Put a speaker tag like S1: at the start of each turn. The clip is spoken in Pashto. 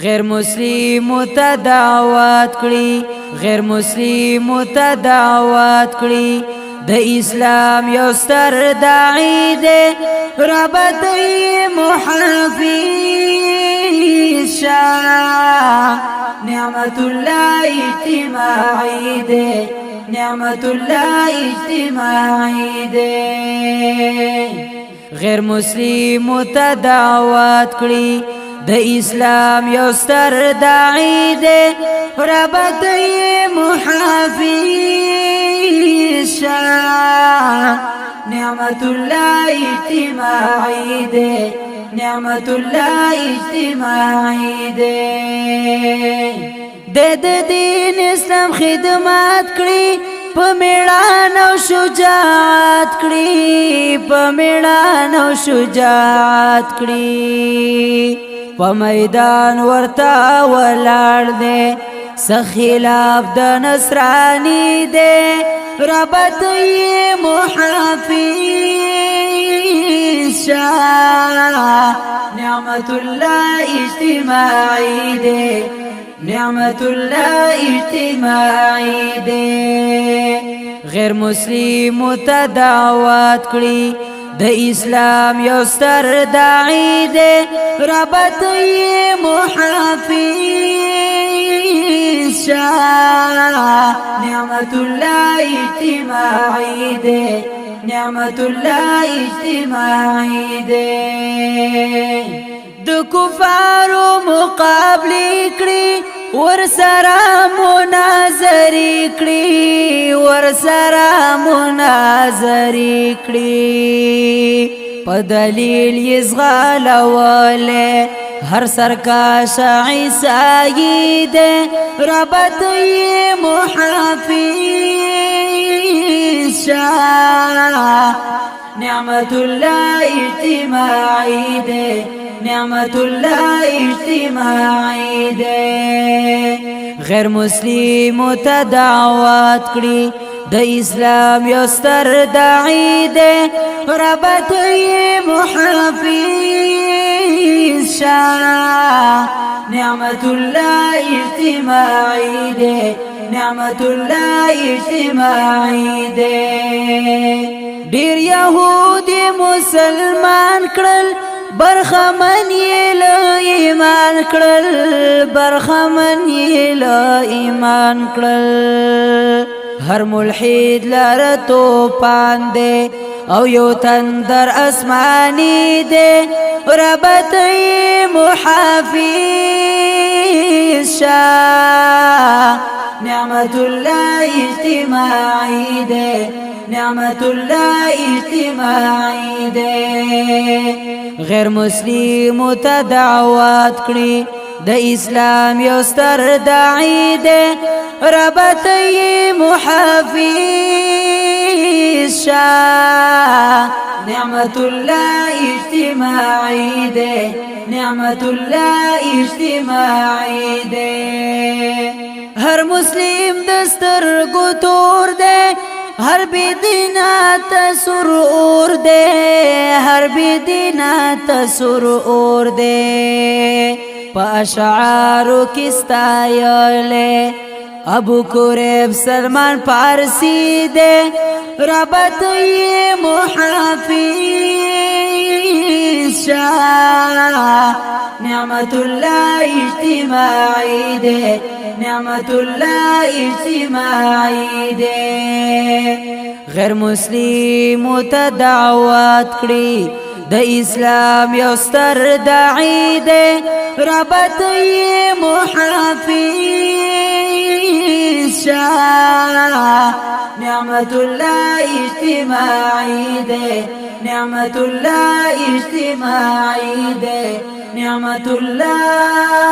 S1: غیر مسلم متدعوات کړي غیر مسلم متدعوات کړي د اسلام یو ستر داعی دی ربط محافظ شاه نعمت الله اجتماعی دی نعمت الله اجتماعی دی غیر مسلم متدعوات کړي د اسلام یو ستر داعی دی ربط محافظ شاه نعمت الله اجتماعی دی نعمت الله اجتماعی دی د دین اسلام خدمات کړي په میړانه او شجاعت کړي په میړانه او شجاعت کړي په میدان ورته ولاړ دی سخلاف د نصرانی دی ربط محافظ شاه نعمت الله اجتماعی دی نعمت الله اجتماعی دی غیر مسلم متدعوات کړي د اسلام یو ستر داعی دی ربط محافظ شاه نعمت الله اجتماعی دی نعمت الله اجتماعی دی د کفارو مقابله کړي ورسره مناظره کړي ورسره مناظره کړي په دلیل یې زغلوله هر سرکش عیسائی دی ربط محافظ شاه نعمت الله اجتماعی دی نعمت الله اجتماعی دی غیر مسلم متدعوات کړي د اسلام یو ستر داعی دی ربط محافظ شاه نعمت الله اجتماعی دی نعمت الله اجتماعی دی ډیر یهودي مسلمان کړل برخمن یې له ایمان کړل برخمن یې له ایمان کړل هر ملحد لره توپان دی او یو تندر اسمانی دی ربط محافظ شاه نعمت الله اجتماعی دی نعمت الله اجتماعی دی غیر مسلم متدعوات کړي د اسلام یو ستر داعی دی ربط محافظ شاه نعمت الله اجتماعی دی نعمت الله اجتماعی دی هر مسلم دسترګو تور دی هر بدینا تسر اور دے هر بدینا تسر اور دے پا اشعارو کستایلے ابو قریب سلمان پارسی دے ربط محافظ شاه نعمت الله اجتماعی دے نعمت الله اجتماعی دے غیر مسلم متدعوات کړي د اسلام یو ستر داعی دی ربط محافظ شاه نعمت الله اجتماعی دی نعمت الله اجتماعی دی نعمت الله